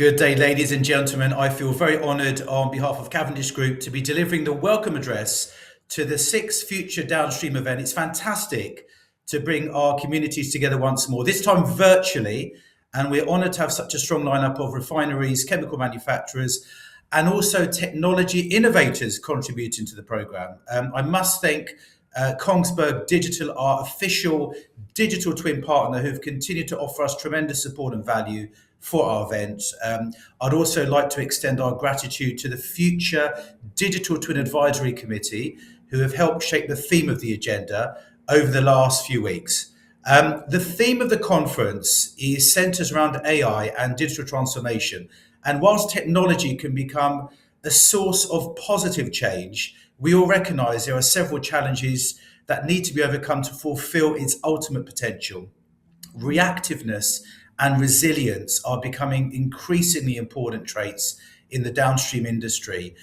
Good day, ladies and gentlemen. I feel very honoured on behalf of Cavendish Group to be delivering the welcome address to the sixth Future Downstream event. It's fantastic to bring our communities together once more, this time virtually. And we're honoured to have such a strong lineup of refineries, chemical manufacturers, and also technology innovators contributing to the programme. I must thank Kongsberg Digital, our official digital twin partner, who've continued to offer us tremendous support and value for our event. I'd also like to extend our gratitude to the Future Digital Twin Advisory Committee, who have helped shape the theme of the agenda over the last few weeks. The theme of the conference is centres around AI and digital transformation. And whilst technology can become a source of positive change, we all recognise there are several challenges that need to be overcome to fulfil its ultimate potential. Reactiveness and resilience are becoming increasingly important traits in the downstream industry.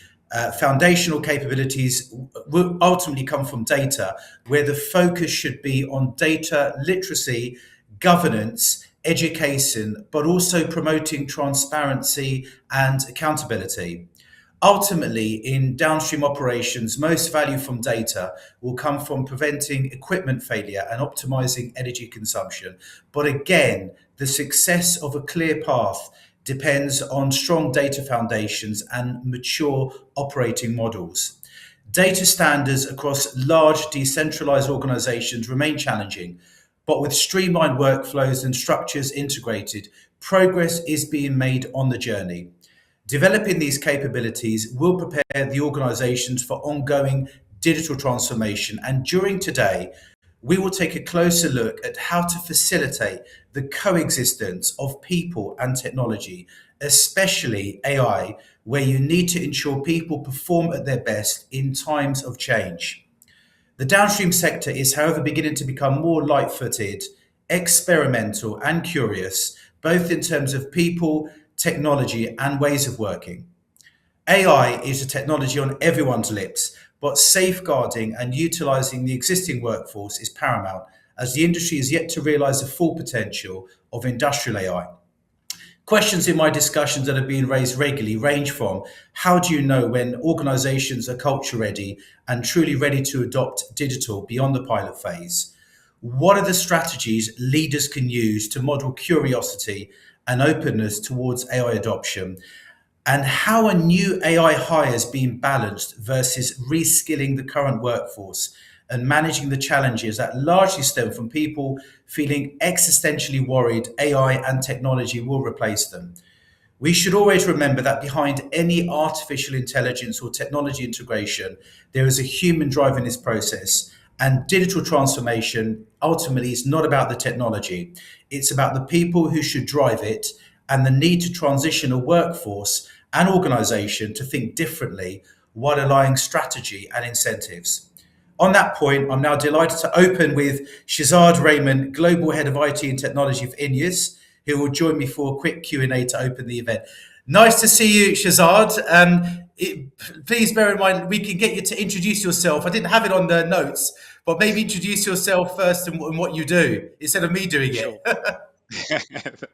Foundational capabilities will ultimately come from data, where the focus should be on data literacy, governance, education, but also promoting transparency and accountability. Ultimately, in downstream operations, most value from data will come from preventing equipment failure and optimizing energy consumption. But again, the success of a clear path depends on strong data foundations and mature operating models. Data standards across large decentralized organizations remain challenging, but with streamlined workflows and structures integrated, progress is being made on the journey. Developing these capabilities will prepare the organizations for ongoing digital transformation. And during today, we will take a closer look at how to facilitate the coexistence of people and technology, especially AI, where you need to ensure people perform at their best in times of change. The downstream sector is, however, beginning to become more light footed, experimental, and curious, both in terms of people, technology, and ways of working. AI is a technology on everyone's lips, but safeguarding and utilizing the existing workforce is paramount, as the industry is yet to realize the full potential of industrial AI. Questions in my discussions that have been raised regularly range from: how do you know when organizations are culture ready and truly ready to adopt digital beyond the pilot phase? What are the strategies leaders can use to model curiosity and openness towards AI adoption? And how are new AI hires being balanced versus reskilling the current workforce and managing the challenges that largely stem from people feeling existentially worried AI and technology will replace them? We should always remember that behind any artificial intelligence or technology integration, there is a human driving this process. And digital transformation ultimately is not about the technology. It's about the people who should drive it and the need to transition a workforce and organization to think differently while aligning strategy and incentives. On that point, I'm now delighted to open with Shehzad Rehman, Global Head of IT and Technology for INEOS, who will join me for a quick Q&A to open the event. Nice to see you, Shehzad. Please bear in mind, we can get you to introduce yourself. I didn't have it on the notes, but maybe introduce yourself first and what you do, instead of me doing Sure. it.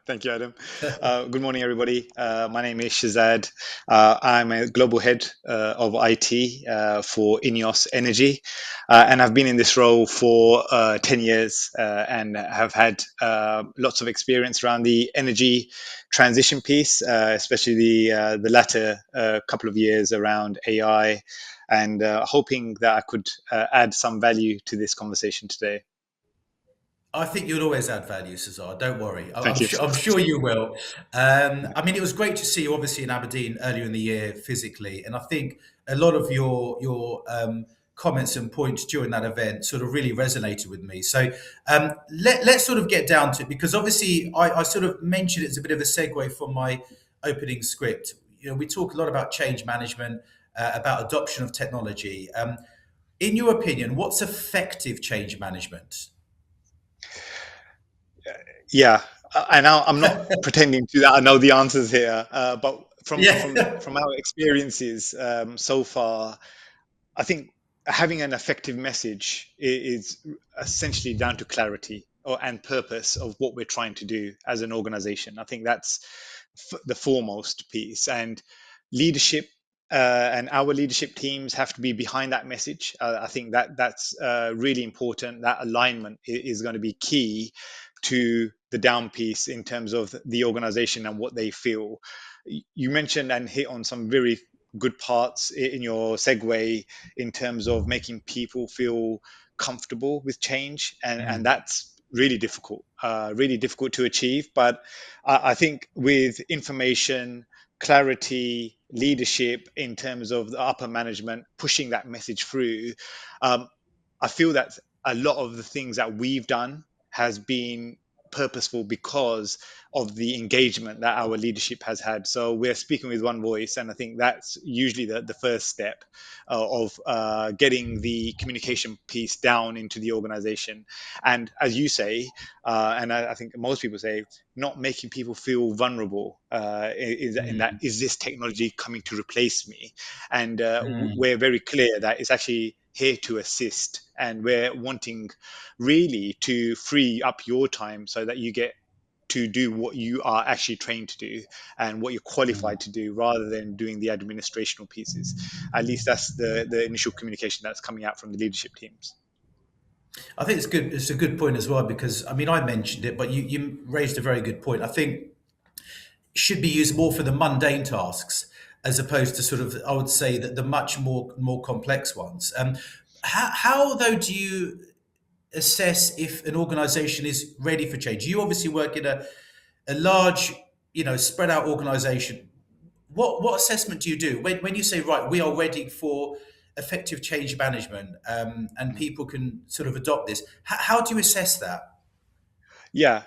Thank you, Adam. Good morning, everybody. My name is Shehzad. I'm a global head of IT for INEOS Energy, and I've been in this role for 10 years and have had lots of experience around the energy transition piece, especially the latter couple of years around AI, and hoping that I could add some value to this conversation today. I think you'll always add value, Cesar. Don't worry. Thank you. I'm sure you will. I mean, it was great to see you, obviously, in Aberdeen earlier in the year physically, and I think a lot of your comments and points during that event sort of really resonated with me. So let's sort of get down to it, because obviously I sort of mentioned it's a bit of a segue from my opening script. You know, we talk a lot about change management, about adoption of technology. In your opinion, what's effective change management? Yeah, and I'm not pretending to that I know the answers here, but Yeah. from our experiences so far, I think having an effective message is essentially down to clarity and purpose of what we're trying to do as an organization. I think the foremost piece, and leadership and our leadership teams have to be behind that message. I think that that's really important. That alignment is going to be key to the down piece in terms of the organization and what they feel. You mentioned and hit on some very good parts in your segue in terms of making people feel comfortable with change, and that's really difficult to achieve. But I think with information, clarity, leadership in terms of the upper management pushing that message through, um, I feel that a lot of the things that we've done has been purposeful because of the engagement that our leadership has had. So we're speaking with one voice, and I think that's usually the first step of getting the communication piece down into the organization. And as you say, and I think most people say, not making people feel vulnerable is in that, Mm, is this technology coming to replace me? And mm, we're very clear that it's actually here to assist, and we're wanting really to free up your time so that you get to do what you are actually trained to do and what you're mm. qualified to do, rather than doing the administrational pieces. At least that's the initial communication that's coming out from the leadership teams. I think it's good. It's a good point as well because I mean I mentioned it, but you raised a very good point. I think it should be used more for the mundane tasks as opposed to sort of I would say that the much more complex ones. How though do you assess if an organization is ready for change? You obviously work in a large, spread out organization. What assessment do you do when you say, right, we are ready for effective change management, and people can sort of adopt this? How do you assess that? Yeah.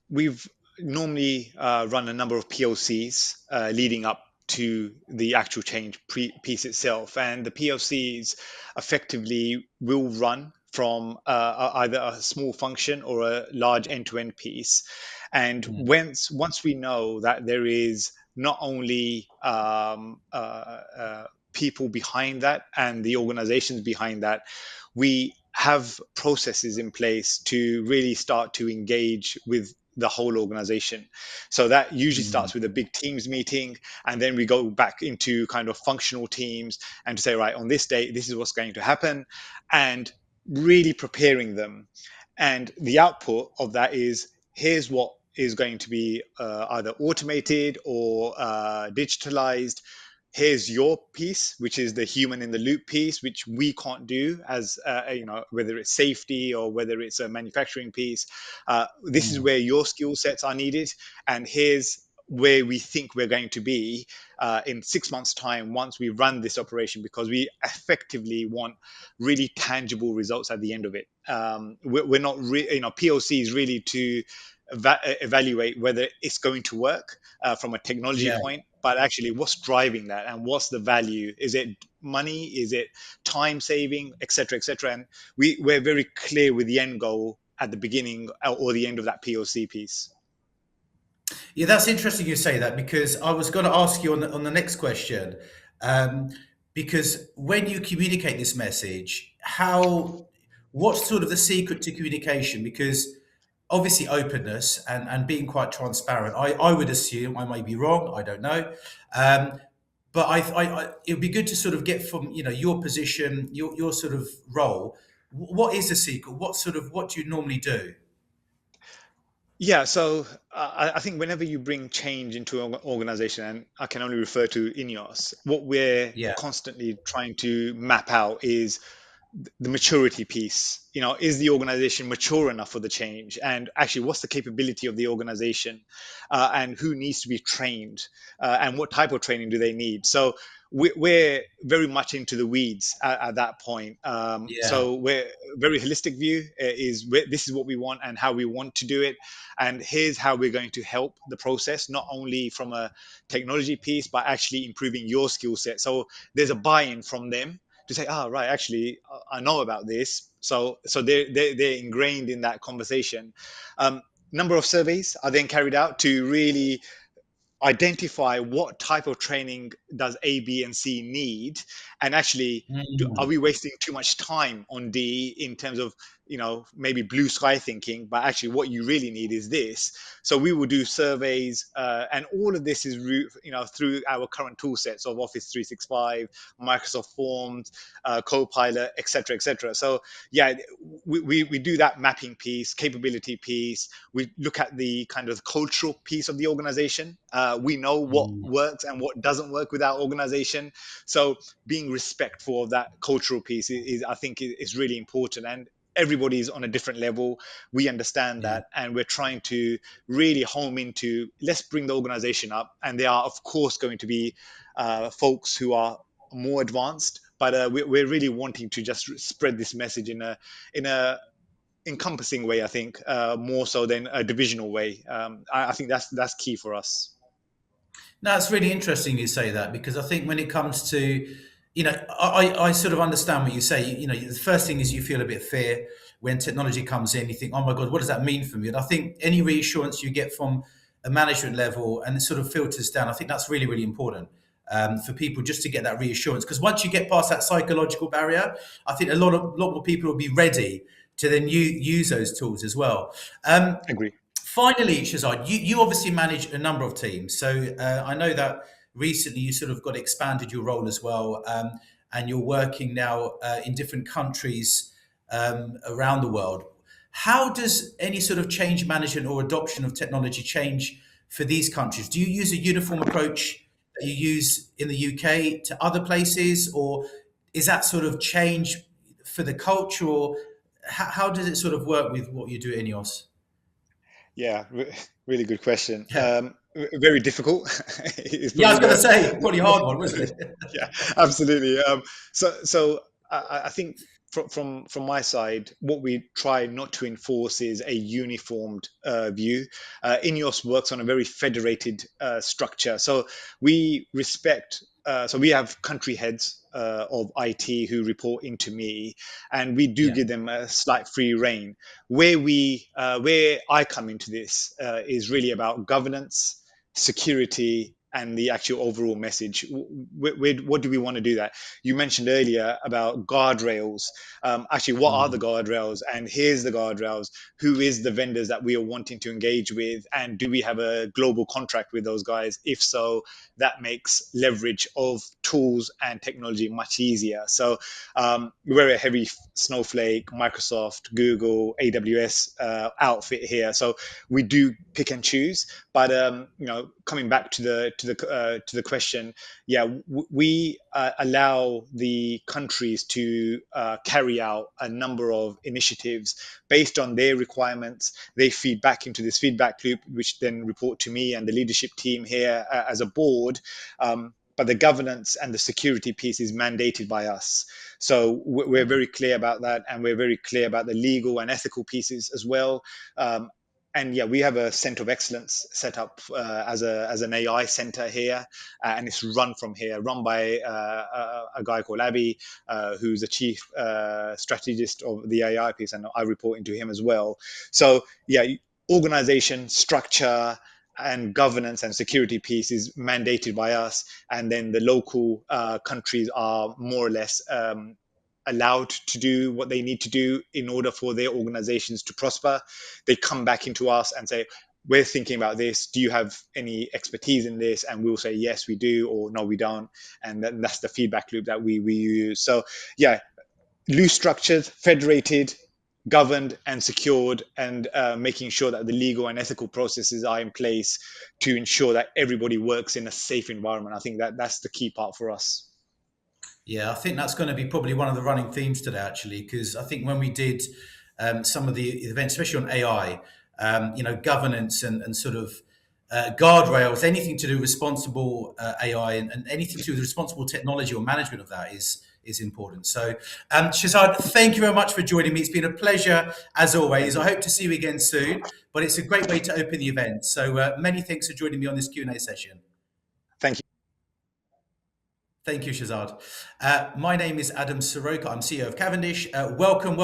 We've normally run a number of POCs leading up to the actual change piece itself, and the POCs effectively will run from either a small function or a large end-to-end piece. And Mm, once we know that there is not only people behind that and the organizations behind that, we have processes in place to really start to engage with the whole organization. So that usually mm, starts with a big teams meeting, and then we go back into kind of functional teams and to say, right, on this day, this is what's going to happen, and really preparing them. And the output of that is, here's what is going to be either automated or digitalized. Here's your piece, which is the human in the loop piece, which we can't do as whether it's safety or whether it's a manufacturing piece. This is mm. where your skill sets are needed, and here's where we think we're going to be in 6 months time once we run this operation, because we effectively want really tangible results at the end of it. We're not POC is really to evaluate whether it's going to work from a technology Yeah. point, but actually what's driving that and what's the value. Is it money? Is it time saving, etc., etc.? And we're very clear with the end goal at the beginning or the end of that POC piece. Yeah, that's interesting you say that because I was going to ask you on the next question. Um, because when you communicate this message, what's sort of the secret to communication? Because obviously openness and being quite transparent. I would assume, I may be wrong, I don't know. Um, but it would be good to sort of get from, your position, your sort of role. What is the secret? What do you normally do? Yeah, so I think whenever you bring change into an organization, and I can only refer to INEOS, what we're Yeah. constantly trying to map out is the maturity piece. Is the organization mature enough for the change? And actually, what's the capability of the organization? And who needs to be trained? And what type of training do they need? So we're very much into the weeds at that point. Yeah. So we're very holistic view is this is what we want and how we want to do it, and here's how we're going to help the process, not only from a technology piece but actually improving your skill set. So there's a buy-in from them to say, oh, right, actually, I know about this. So they're ingrained in that conversation. Number of surveys are then carried out to really identify what type of training does A, B, and C need, and actually, are Mm, we wasting too much time on D in terms of maybe blue sky thinking, but actually what you really need is this. So we will do surveys, and all of this is through our current tool sets of Office 365, Microsoft Forms, Copilot, etc., etc. So yeah, we do that mapping piece, capability piece. We look at the kind of cultural piece of the organization. We know what works and what doesn't work with our organization. So being respectful of that cultural piece I think is really important. And everybody's on a different level. We understand that, and we're trying to really home into, let's bring the organization up. And there are, of course, going to be folks who are more advanced, but we're really wanting to just spread this message in a encompassing way. I think more so than a divisional way. I think that's key for us. No, it's really interesting you say that, because I think when it comes to, I sort of understand what you say. The first thing is you feel a bit of fear when technology comes in. You think, oh my God, what does that mean for me? And I think any reassurance you get from a management level and it sort of filters down, I think that's really, really important for people just to get that reassurance. Because once you get past that psychological barrier, I think a lot more people will be ready to then use those tools as well. Agree. Finally, Shehzad, you obviously manage a number of teams. So I know that recently you sort of got expanded your role as well, and you're working now in different countries around the world. How does any sort of change management or adoption of technology change for these countries? Do you use a uniform approach that you use in the UK to other places, or is that sort of change for the culture, or how does it sort of work with what you do at INEOS? Yeah, really good question. Yeah. Very difficult. Is Yeah, I probably was going to the say, probably a hard one, wasn't it? yeah, absolutely. So I think from my side, what we try not to enforce is a uniformed view. INEOS works on a very federated structure, so we respect. So we have country heads of IT who report into me, and we do Yeah. give them a slight free rein. Where I come into this is really about governance, security, and the actual overall message. What do we want to do that? You mentioned earlier about guardrails. Actually, what are the guardrails? And here's the guardrails. Who is the vendors that we are wanting to engage with? And do we have a global contract with those guys? If so, that makes leverage of tools and technology much easier. So we're a heavy Snowflake, Microsoft, Google, AWS outfit here. So we do pick and choose. But coming back to the question, yeah, we allow the countries to carry out a number of initiatives based on their requirements. They feed back into this feedback loop, which then report to me and the leadership team here as a board. But the governance and the security piece is mandated by us. So we're very clear about that, and we're very clear about the legal and ethical pieces as well. And yeah, we have a center of excellence set up as an AI center here, and it's run from here, run by a guy called Abby, who's the chief strategist of the AI piece, and I report into him as well. So yeah, organization, structure, and governance and security piece is mandated by us, and then the local countries are more or less allowed to do what they need to do in order for their organizations to prosper. They come back into us and say, we're thinking about this. Do you have any expertise in this? And we'll say, yes, we do, or no, we don't. And that's the feedback loop that we use. So yeah, loose structured, federated, governed and secured, and making sure that the legal and ethical processes are in place to ensure that everybody works in a safe environment. I think that's the key part for us. Yeah, I think that's going to be probably one of the running themes today, actually, because I think when we did some of the events, especially on AI, governance and sort of guardrails, anything to do with responsible AI and anything to do with responsible technology or management of that is important. So, Shehzad, thank you very much for joining me. It's been a pleasure as always. I hope to see you again soon. But it's a great way to open the event. So, many thanks for joining me on this Q&A session. Thank you. Thank you, Shehzad. My name is Adam Soroka. I'm CEO of Cavendish. Welcome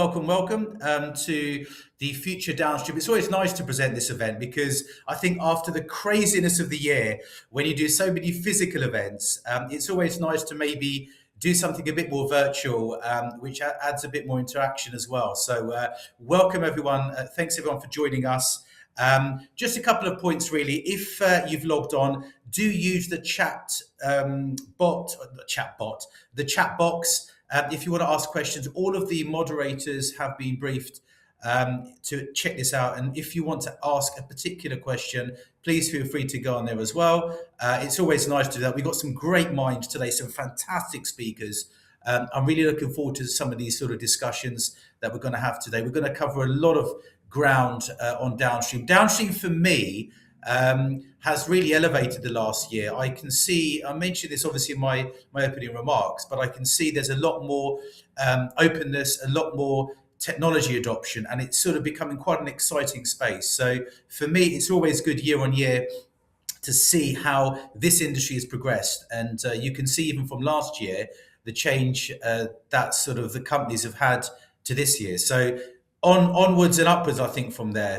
to the Future Downstream. It's always nice to present this event because I think after the craziness of the year, when you do so many physical events, it's always nice to maybe do something a bit more virtual, which adds a bit more interaction as well. So welcome everyone. Thanks everyone for joining us. Just a couple of points really. If you've logged on, do use the chat the chat box. If you want to ask questions, all of the moderators have been briefed to check this out. And if you want to ask a particular question, please feel free to go on there as well. It's always nice to do that. We've got some great minds today, some fantastic speakers. I'm really looking forward to some of these sort of discussions that we're going to have today. We're going to cover a lot of ground on Downstream. Downstream for me has really elevated the last year. I can see, I mentioned this obviously in my opening remarks, but I can see there's a lot more openness, a lot more technology adoption, and it's sort of becoming quite an exciting space. So for me, it's always good year on year to see how this industry has progressed. And you can see even from last year, the change that sort of the companies have had to this year. So onwards and upwards, I think, from there.